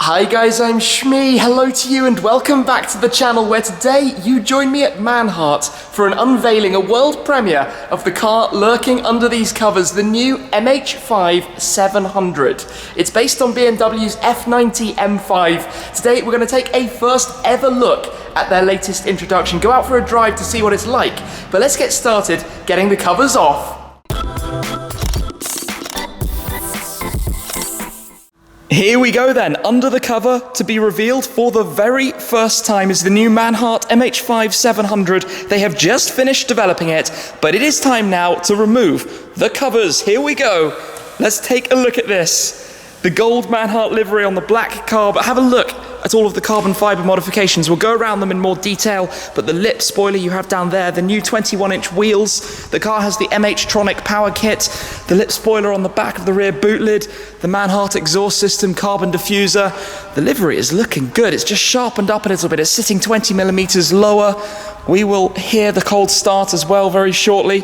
Hi guys, I'm Shmee. Hello to you and welcome back to the channel where today you join me at Manhart for an unveiling, a world premiere of the car lurking under these covers, the new MH5 700. It's based on BMW's F90 M5. Today we're going to take a first ever look at their latest introduction. Go out for a drive to see what it's like, but let's get started getting the covers off. Here we go then, under the cover to be revealed for the very first time is the new Manhart MH5 700. They have just finished developing it, but it is time now to remove the covers. Here we go. Let's take a look at this. The gold Manhart livery on the black car, but have a look at all of the carbon fibre modifications. We'll go around them in more detail, but the lip spoiler you have down there, the new 21-inch wheels, the car has the MHtronik power kit, the lip spoiler on the back of the rear boot lid, the Manhart exhaust system, carbon diffuser. The livery is looking good. It's just sharpened up a little bit. It's sitting 20 millimeters lower. We will hear the cold start as well very shortly.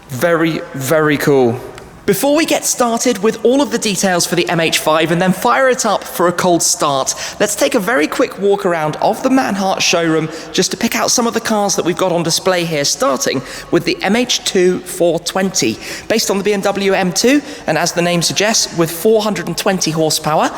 Very, very cool. Before we get started with all of the details for the MH5 and then fire it up for a cold start, let's take a very quick walk around of the Manhart showroom just to pick out some of the cars that we've got on display here, starting with the MH2 420, based on the BMW M2, and as the name suggests, with 420 horsepower.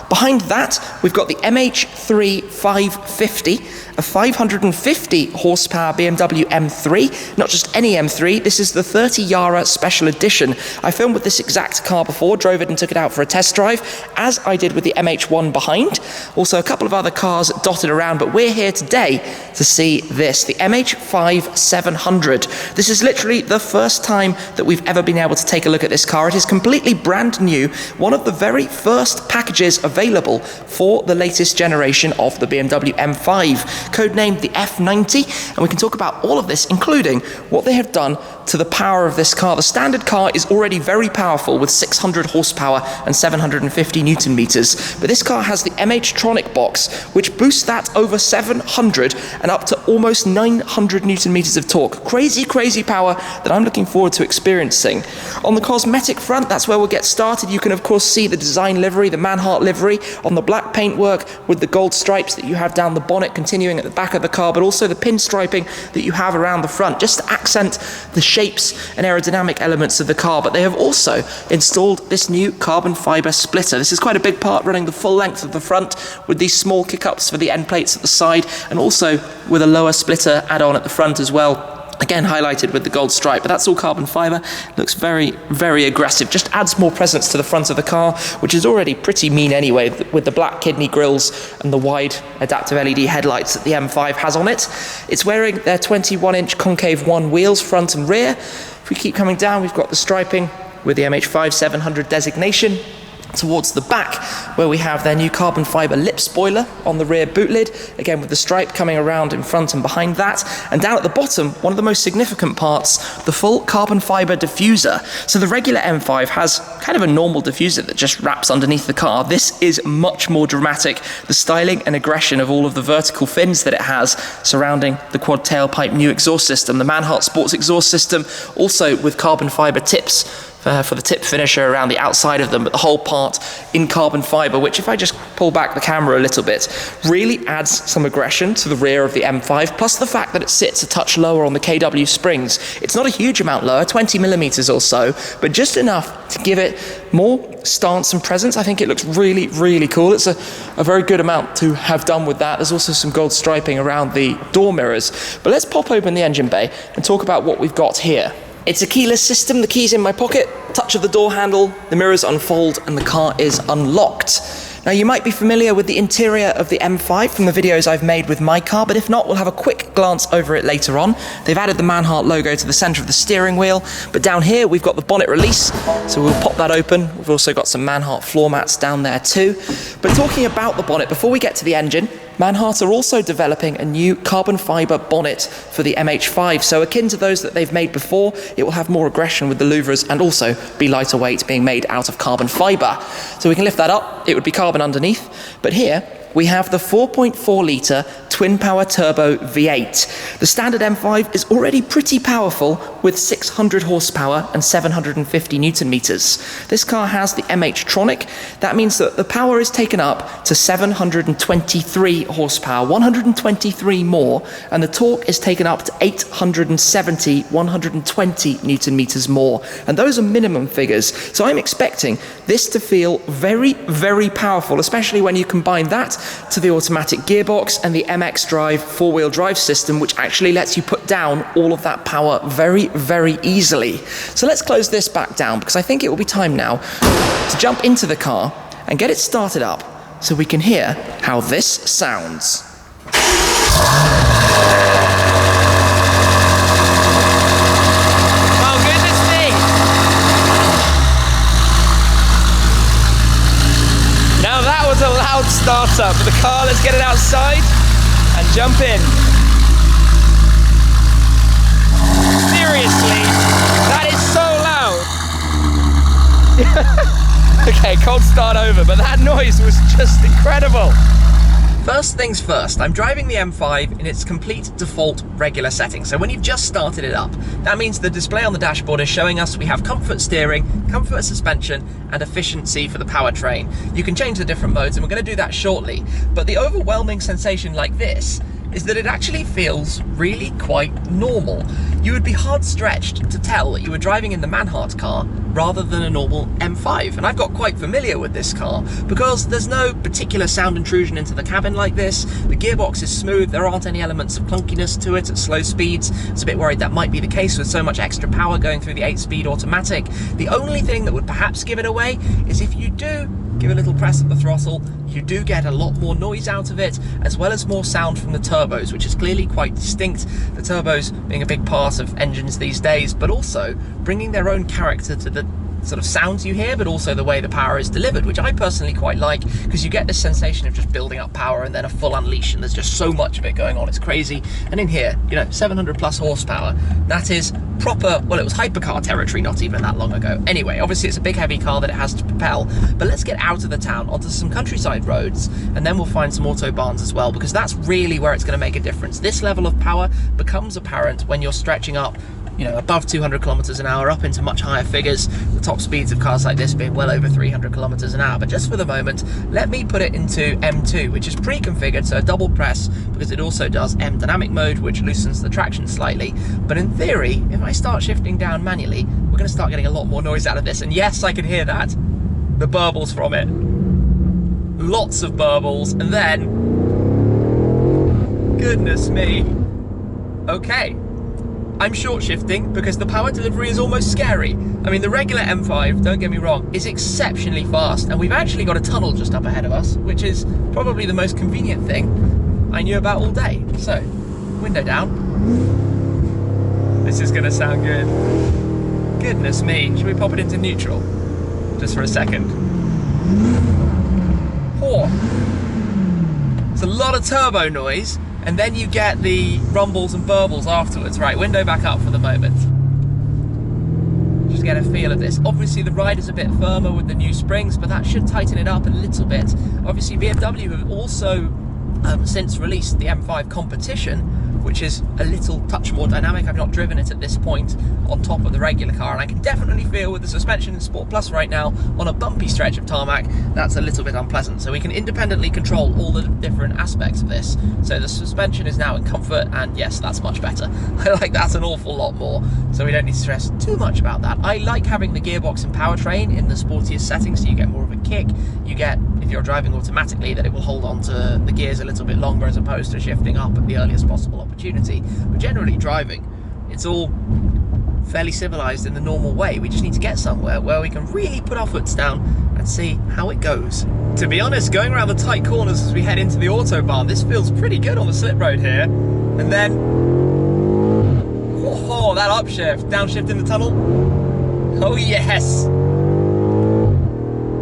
Behind that, we've got the MH3 550, a 550 horsepower BMW M3, not just any M3, this is the 30 Yara Special Edition. I filmed with this exact car before, drove it and took it out for a test drive, as I did with the MH1 behind. Also a couple of other cars dotted around, but we're here today to see this, the MH5 700. This is literally the first time that we've ever been able to take a look at this car. It is completely brand new, one of the very first packages available for the latest generation of the BMW M5, codenamed the F90, and we can talk about all of this, including what they have done to the power of this car. The standard car is already very powerful with 600 horsepower and 750 Newton meters, but this car has the MHtronik box, which boosts that over 700 and up to almost 900 Newton meters of torque. Crazy, crazy power that I'm looking forward to experiencing. On the cosmetic front, that's where we'll get started. You can of course see the design livery, the Manhart livery, on the black paintwork with the gold stripes that you have down the bonnet continuing at the back of the car, but also the pinstriping that you have around the front, just to accent the shapes and aerodynamic elements of the car. But they have also installed this new carbon fibre splitter. This is quite a big part, running the full length of the front with these small kick-ups for the end plates at the side, and also with a lower splitter add-on at the front as well. Again, highlighted with the gold stripe, but that's all carbon fibre. Looks very, very aggressive. Just adds more presence to the front of the car, which is already pretty mean anyway, with the black kidney grills and the wide adaptive LED headlights that the M5 has on it. It's wearing their 21-inch Concave One wheels, front and rear. If we keep coming down, we've got the striping with the MH5 700 designation. Towards the back, where we have their new carbon fibre lip spoiler on the rear boot lid, again with the stripe coming around in front and behind that. And down at the bottom, one of the most significant parts, the full carbon fibre diffuser. So the regular M5 has kind of a normal diffuser that just wraps underneath the car. This is much more dramatic. The styling and aggression of all of the vertical fins that it has surrounding the quad tailpipe new exhaust system, the Manhart Sports exhaust system, also with carbon fibre tips for the tip finisher around the outside of them, but the whole part in carbon fibre, which, if I just pull back the camera a little bit, really adds some aggression to the rear of the M5, plus the fact that it sits a touch lower on the KW springs. It's not a huge amount lower, 20 millimeters or so, but just enough to give it more stance and presence. I think it looks really, really cool. It's a very good amount to have done with that. There's also some gold striping around the door mirrors. But let's pop open the engine bay and talk about what we've got here. It's a keyless system, the key's in my pocket, touch of the door handle, the mirrors unfold, and the car is unlocked. Now, you might be familiar with the interior of the M5 from the videos I've made with my car, but if not, we'll have a quick glance over it later on. They've added the Manhart logo to the centre of the steering wheel, but down here we've got the bonnet release, so we'll pop that open. We've also got some Manhart floor mats down there too. But talking about the bonnet, before we get to the engine, Manhart are also developing a new carbon fibre bonnet for the MH5, so akin to those that they've made before, it will have more aggression with the louvers and also be lighter weight, being made out of carbon fibre. So we can lift that up, it would be carbon underneath, but here we have the 4.4 litre twin-power turbo V8. The standard M5 is already pretty powerful with 600 horsepower and 750 newton meters. This car has the MHtronik. That means that the power is taken up to 723 horsepower, 123 more, and the torque is taken up to 870, 120 newton meters more. And those are minimum figures. So I'm expecting this to feel very, very powerful, especially when you combine that to the automatic gearbox and the MX Drive four-wheel drive system, which actually lets you put down all of that power very, very easily. So let's close this back down, because I think it will be time now to jump into the car and get it started up so we can hear how this sounds. Oh, goodness me! Now that was a loud startup for the car. Let's get it outside and jump in. Seriously, that is so loud. Okay, cold start over, but that noise was just incredible. First things first, I'm driving the M5 in its complete default regular setting. So when you've just started it up, that means the display on the dashboard is showing us we have comfort steering, comfort suspension, and efficiency for the powertrain. You can change the different modes, and we're going to do that shortly. But the overwhelming sensation like this is that it actually feels really quite normal. You would be hard stretched to tell that you were driving in the Manhart car rather than a normal M5. And I've got quite familiar with this car because there's no particular sound intrusion into the cabin like this. The gearbox is smooth, there aren't any elements of clunkiness to it at slow speeds. I was a bit worried that might be the case with so much extra power going through the 8-speed automatic. The only thing that would perhaps give it away is if you do give a little press at the throttle, you do get a lot more noise out of it, as well as more sound from the turbos, which is clearly quite distinct. The turbos being a big part of engines these days, but also bringing their own character to the sort of sounds you hear, but also the way the power is delivered, which I personally quite like, because you get this sensation of just building up power and then a full unleash, and there's just so much of it going on, it's crazy. And in here, you know, 700 plus horsepower, that is proper, well, it was hypercar territory not even that long ago. Anyway, obviously it's a big heavy car that it has to propel, but let's get out of the town onto some countryside roads, and then we'll find some autobahns as well, because that's really where it's going to make a difference. This level of power becomes apparent when you're stretching up, you know, above 200 kilometers an hour, up into much higher figures, the top speeds of cars like this being well over 300 kilometers an hour. But just for the moment, let me put it into M2, which is pre-configured, so a double press, because it also does M dynamic mode, which loosens the traction slightly. But in theory, if I start shifting down manually, we're going to start getting a lot more noise out of this. And yes, I can hear that. The burbles from it. Lots of burbles. And then, goodness me. Okay. I'm short shifting because the power delivery is almost scary. I mean, the regular M5, don't get me wrong, is exceptionally fast, and we've actually got a tunnel just up ahead of us, which is probably the most convenient thing I knew about all day. So, window down. This is gonna sound good. Goodness me, should we pop it into neutral? Just for a second. Oh. It's a lot of turbo noise. And then you get the rumbles and burbles afterwards. Right, window back up for the moment. Just get a feel of this. Obviously the ride is a bit firmer with the new springs, but that should tighten it up a little bit. Obviously BMW have also since released the M5 Competition, which is a little touch more dynamic. I've not driven it at this point on top of the regular car, and I can definitely feel with the suspension in Sport Plus right now on a bumpy stretch of tarmac, that's a little bit unpleasant. So we can independently control all the different aspects of this. So the suspension is now in comfort, and yes, that's much better. I like that an awful lot more, so we don't need to stress too much about that. I like having the gearbox and powertrain in the sportiest settings, so you get more of a kick. You get, if you're driving automatically, that it will hold on to the gears a little bit longer as opposed to shifting up at the earliest possible opportunity. But generally driving, it's all fairly civilized in the normal way. We just need to get somewhere where we can really put our foots down and see how it goes. To be honest, going around the tight corners as we head into the Autobahn, this feels pretty good on the slip road here. And then, oh, that upshift, downshift in the tunnel. Oh yes!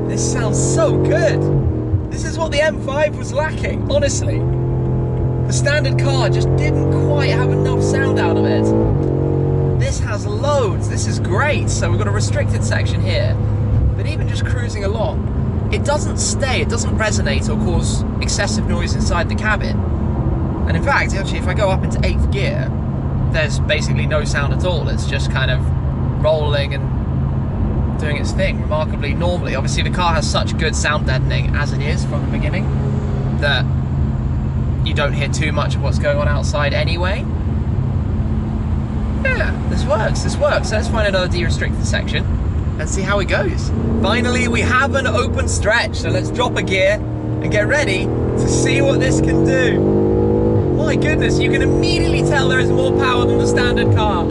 This sounds so good. This is what the M5 was lacking, honestly. The standard car just didn't quite have enough sound out of it. This has loads, this is great. So we've got a restricted section here, but even just cruising along, it doesn't stay, it doesn't resonate or cause excessive noise inside the cabin. And in fact, actually, if I go up into 8th gear, there's basically no sound at all. It's just kind of rolling and doing its thing remarkably normally. Obviously, the car has such good sound deadening as it is from the beginning that you don't hear too much of what's going on outside anyway. Yeah, this works, this works. So let's find another de-restricted section and see how it goes. Finally, we have an open stretch, so let's drop a gear and get ready to see what this can do. My goodness, you can immediately tell there is more power than the standard car.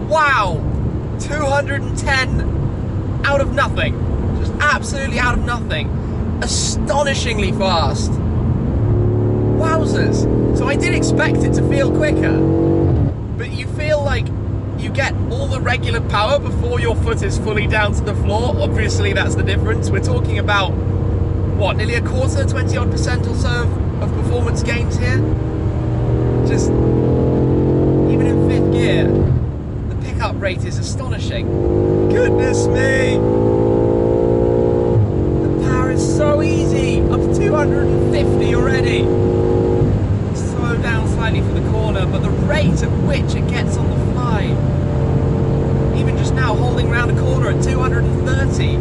Wow, 210 out of nothing, just absolutely out of nothing. Astonishingly fast. Wowzers. So I did expect it to feel quicker, but you feel like you get all the regular power before your foot is fully down to the floor. Obviously that's the difference. We're talking about, what, nearly a quarter, 20 odd % or so of performance gains here. Just, even in 5th gear, the pickup rate is astonishing. Goodness me! The power is so easy, up to 250 already. Slow down slightly for the corner, but the rate at which it gets on the fly, even just now holding round a corner at 230,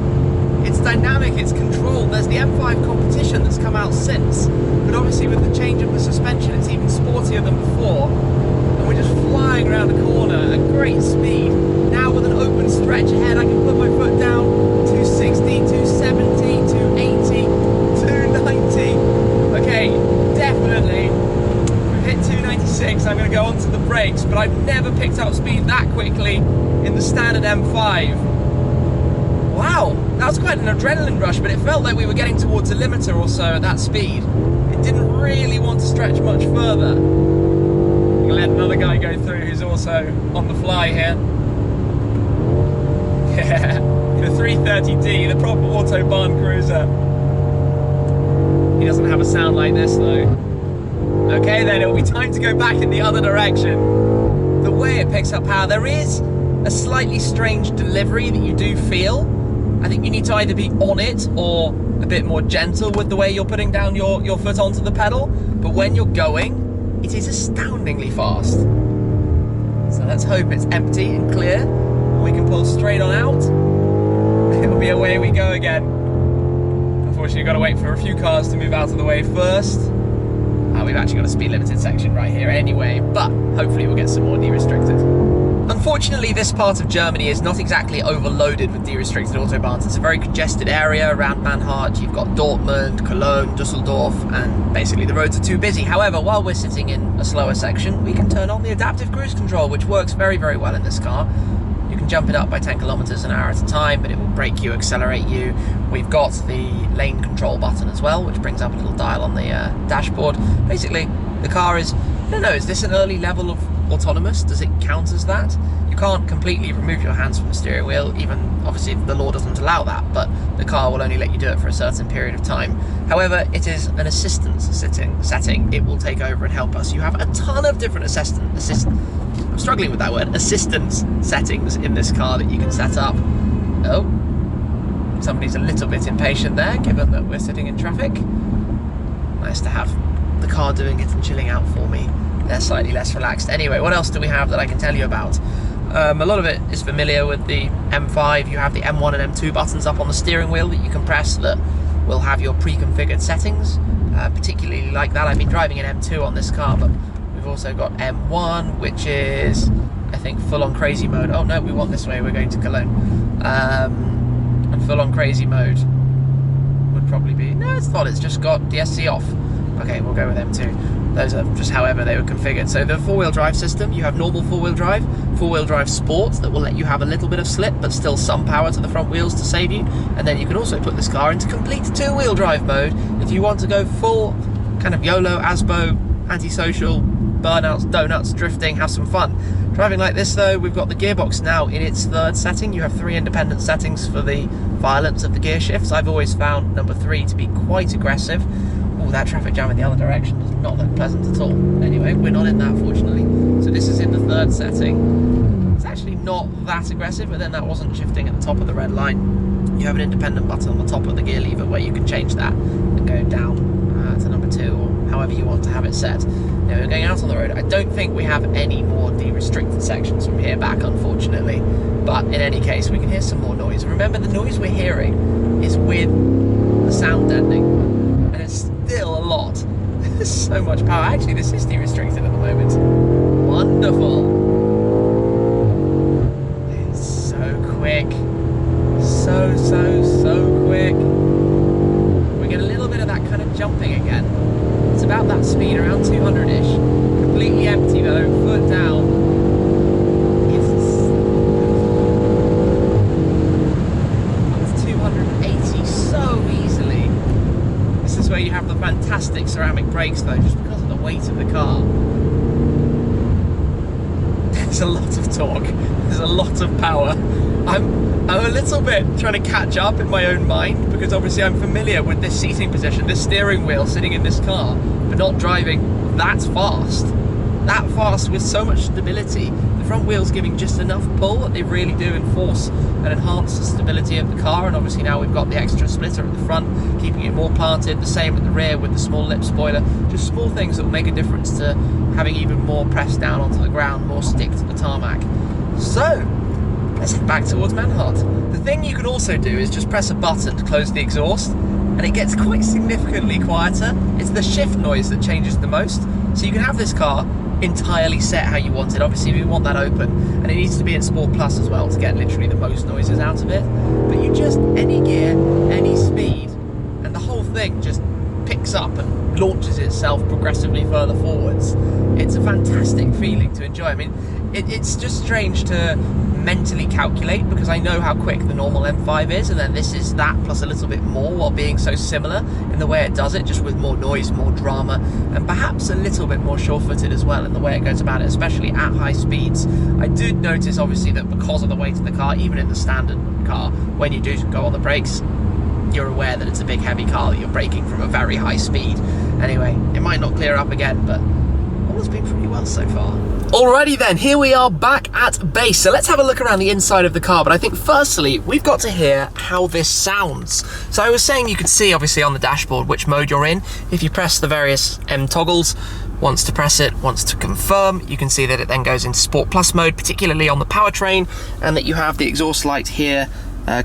it's dynamic, it's controlled. There's the M5 competition that's come out since, but obviously with the change of the suspension it's even sportier than before, and we're just flying around a corner at great speed. Now with an open stretch ahead I can put my foot down, 260, 270, 280, 290. Okay, definitely we've hit 296. I'm going to go onto the brakes, but I've never picked up speed that quickly in the standard M5. Wow, that was quite an adrenaline rush, but it felt like we were getting towards a limiter or so at that speed. It didn't really want to stretch much further. I'm gonna let another guy go through who's also on the fly here. Yeah, the 330D, the proper Autobahn cruiser. He doesn't have a sound like this though. Okay then, it'll be time to go back in the other direction. The way it picks up power, there is a slightly strange delivery that you do feel. I think you need to either be on it or a bit more gentle with the way you're putting down your foot onto the pedal. But when you're going, it is astoundingly fast. So let's hope it's empty and clear and we can pull straight on out. It'll be away we go again. Unfortunately, you've got to wait for a few cars to move out of the way first. We've actually got a speed limited section right here anyway, but hopefully we'll get some more de-restricted. Unfortunately, this part of Germany is not exactly overloaded with de-restricted autobahns. It's a very congested area around Manhart. You've got Dortmund, Cologne, Dusseldorf, and basically the roads are too busy. However, while we're sitting in a slower section, we can turn on the adaptive cruise control, which works very, very well in this car. You can jump it up by 10 kilometers an hour at a time, but it will brake you, accelerate you. We've got the lane control button as well, which brings up a little dial on the dashboard. Basically, the car is, I don't know, is this an early level of autonomous? Does it count as that? You can't completely remove your hands from the steering wheel, even obviously the law doesn't allow that, but the car will only let you do it for a certain period of time. However, it is an assistance setting. It will take over and help us. You have a ton of different I'm struggling with that word, assistance settings in this car that you can set up. Oh, somebody's a little bit impatient there, given that we're sitting in traffic. Nice to have the car doing it and chilling out for me. They're slightly less relaxed. Anyway, what else do we have that I can tell you about? A lot of it is familiar with the M5. You have the M1 and M2 buttons up on the steering wheel that you can press that will have your pre-configured settings. Particularly like that. I've been driving an M2 on this car, but we've also got M1, which is, I think, full-on crazy mode. Oh no, we want this way, we're going to Cologne. And full-on crazy mode would probably be, no, it's not, it's just got DSC off. Okay, we'll go with M2. Those are just however they were configured. So the four-wheel drive system, you have normal four-wheel drive sport that will let you have a little bit of slip but still some power to the front wheels to save you, and then you can also put this car into complete two-wheel drive mode if you want to go full kind of YOLO, ASBO, antisocial, burnouts, donuts, drifting, have some fun. Driving like this though, we've got the gearbox now in its third setting. You have 3 independent settings for the violence of the gear shifts. I've always found number 3 to be quite aggressive. Oh, that traffic jam in the other direction does not look pleasant at all. Anyway, we're not in that, fortunately. So this is in the third setting. It's actually not that aggressive, but then that wasn't shifting at the top of the red line. You have an independent button on the top of the gear lever where you can change that and go down to number 2, or however you want to have it a set. You know, we're going out on the road. I don't think we have any more de-restricted sections from here back, unfortunately. But in any case, we can hear some more noise. Remember, the noise we're hearing is with the sound deadening, and it's still a lot. There's so much power. Actually, this is de-restricted at the moment. Wonderful. It's so quick. So quick. We get a little bit of that kind of jumping again. It's about that speed, around 200-ish. Completely empty though, foot down. It's 280 so easily. This is where you have the fantastic ceramic brakes though, just because of the weight of the car. There's a lot of torque. There's a lot of power. I'm a little bit trying to catch up in my own mind, because obviously I'm familiar with this seating position, this steering wheel sitting in this car, but not driving that fast with so much stability. The front wheel's giving just enough pull that they really do enforce and enhance the stability of the car, and obviously now we've got the extra splitter at the front, keeping it more planted, the same at the rear with the small lip spoiler, just small things that will make a difference to having even more press down onto the ground, more stick to the tarmac. So, let's head back towards Manhart. The thing you can also do is just press a button to close the exhaust, and it gets quite significantly quieter. It's the shift noise that changes the most. So you can have this car entirely set how you want it. Obviously we want that open, and it needs to be in Sport Plus as well to get literally the most noises out of it. But you just, any gear, any speed, and the whole thing just picks up and launches itself progressively further forwards. It's a fantastic feeling to enjoy. I mean, it's just strange to mentally calculate, because I know how quick the normal M5 is, and then this is that plus a little bit more, while being so similar in the way it does it, just with more noise, more drama, and perhaps a little bit more sure-footed as well in the way it goes about it, especially at high speeds. I did notice obviously that because of the weight of the car, even in the standard car, when you do go on the brakes, you're aware that it's a big heavy car, that you're braking from a very high speed. Anyway, it might not clear up again, but all has been pretty well so far. Alrighty then, here we are back at base. So let's have a look around the inside of the car, but I think firstly, we've got to hear how this sounds. So I was saying you can see obviously on the dashboard which mode you're in. If you press the various M toggles, once to press it, once to confirm, you can see that it then goes into Sport Plus mode, particularly on the powertrain, and that you have the exhaust light here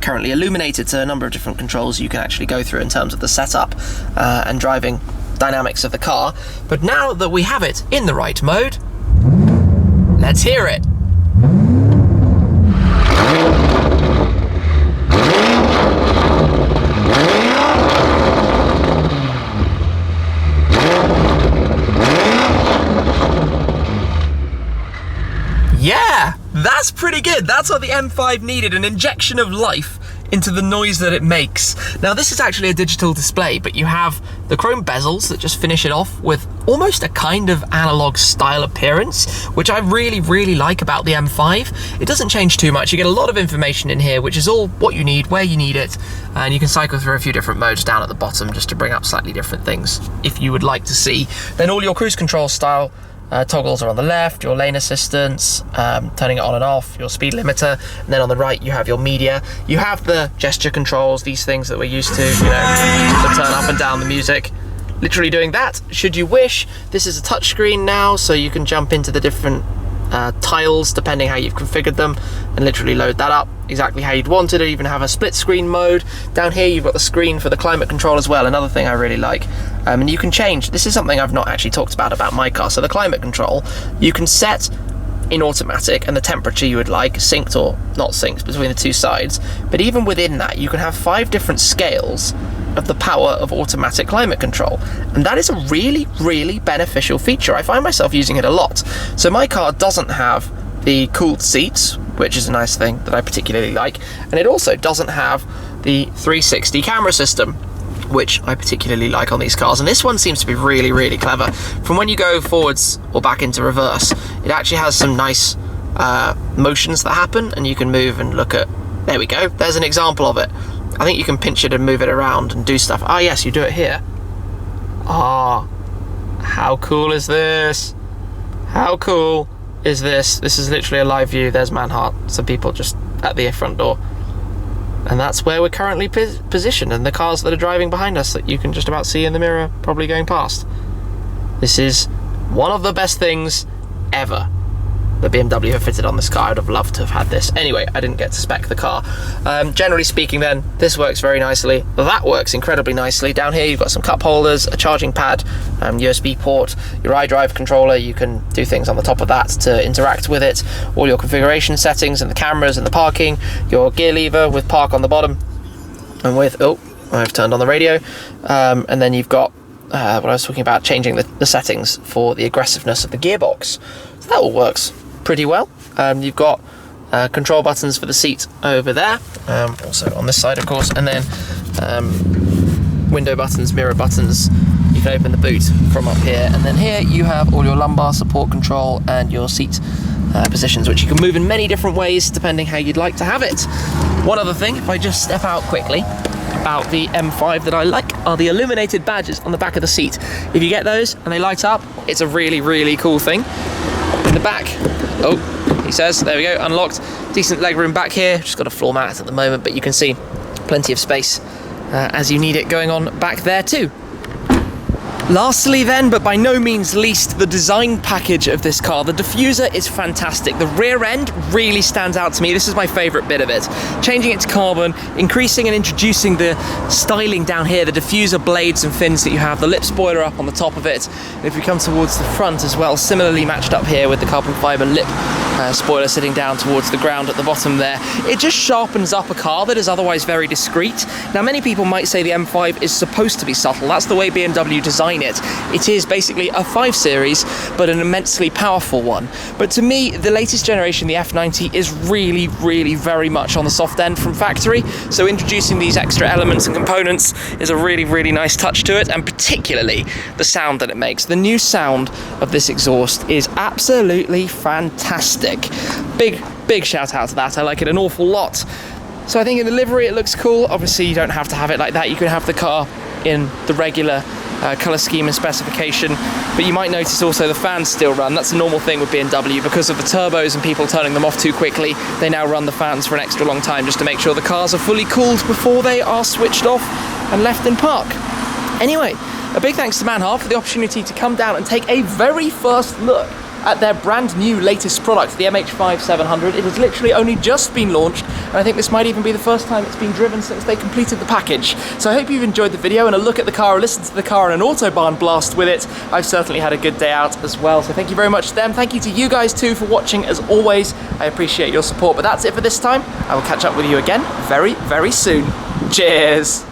currently illuminated, so a number of different controls you can actually go through in terms of the setup and driving dynamics of the car. But now that we have it in the right mode, let's hear it. Yeah, that's pretty good. That's what the M5 needed, an injection of life into the noise that it makes. Now this is actually a digital display, but you have the chrome bezels that just finish it off with almost a kind of analog style appearance, which I really like about the M5. It doesn't change too much. You get a lot of information in here, which is all what you need, where you need it, and you can cycle through a few different modes down at the bottom just to bring up slightly different things if you would like to see. Then all your cruise control style toggles are on the left, your lane assistance, turning it on and off, your speed limiter, and then on the right you have your media. You have the gesture controls, these things that we're used to, you know, to turn up and down the music. Literally doing that, should you wish. This is a touchscreen now, so you can jump into the different tiles depending how you've configured them and literally load that up exactly how you'd want it, or even have a split screen mode. Down here you've got the screen for the climate control as well, another thing I really like. And you can change, this is something I've not actually talked about my car, so the climate control you can set in automatic and the temperature you would like, synced or not synced between the two sides, but even within that you can have 5 different scales of the power of automatic climate control, and that is a really beneficial feature. I find myself using it a lot. So my car doesn't have the cooled seats, which is a nice thing that I particularly like, and it also doesn't have the 360 camera system, which I particularly like on these cars, and this one seems to be really clever. From when you go forwards or back into reverse, it actually has some nice motions that happen, and you can move and look at, there we go, there's an example of it. I think you can pinch it and move it around and do stuff. Ah yes, you do it here. Ah, how cool is this? How cool is this? This is literally a live view. There's Manhart, some people just at the front door. And that's where we're currently positioned, and the cars that are driving behind us that you can just about see in the mirror probably going past. This is one of the best things ever that BMW have fitted on this car. I'd have loved to have had this. Anyway, I didn't get to spec the car. Generally speaking then, this works very nicely. That works incredibly nicely. Down here you've got some cup holders, a charging pad, USB port, your iDrive controller. You can do things on the top of that to interact with it. All your configuration settings and the cameras and the parking, your gear lever with park on the bottom, and with, oh, I've turned on the radio. And then you've got what I was talking about, changing the settings for the aggressiveness of the gearbox. So that all works pretty well. You've got control buttons for the seat over there, also on this side of course, and then window buttons, mirror buttons. You can open the boot from up here, and then here you have all your lumbar support control and your seat positions, which you can move in many different ways depending how you'd like to have it. One other thing, if I just step out quickly, about the M5 that I like are the illuminated badges on the back of the seat. If you get those and they light up, it's a really, really cool thing. In the back, oh, he says, there we go, unlocked. Decent legroom back here, just got a floor mat at the moment, but you can see plenty of space as you need it going on back there too. Lastly then, but by no means least, the design package of this car. The diffuser is fantastic. The rear end really stands out to me. This is my favourite bit of it. Changing it to carbon, increasing and introducing the styling down here, the diffuser blades and fins that you have, the lip spoiler up on the top of it. And if we come towards the front as well, similarly matched up here with the carbon fibre lip spoiler sitting down towards the ground at the bottom there. It just sharpens up a car that is otherwise very discreet. Now many people might say the M5 is supposed to be subtle. That's the way BMW designed it. It is basically a 5 Series, but an immensely powerful one. But to me, the latest generation, the F90, is really, really very much on the soft end from factory. So introducing these extra elements and components is a really, really nice touch to it, and particularly the sound that it makes. The new sound of this exhaust is absolutely fantastic. Big shout out to that. I like it an awful lot. So I think in the livery it looks cool. Obviously you don't have to have it like that. You can have the car in the regular colour scheme and specification, but you might notice also the fans still run. That's a normal thing with BMW because of the turbos and people turning them off too quickly. They now run the fans for an extra long time just to make sure the cars are fully cooled before they are switched off and left in park. Anyway, a big thanks to Manhart for the opportunity to come down and take a very first look at their brand new latest product, the MH5 700. It has literally only just been launched, and I think this might even be the first time it's been driven since they completed the package. So I hope you've enjoyed the video and a look at the car, or listened to the car on an Autobahn blast with it. I've certainly had a good day out as well, so thank you very much to them. Thank you to you guys too for watching as always. I appreciate your support, but that's it for this time. I will catch up with you again very, very soon. Cheers!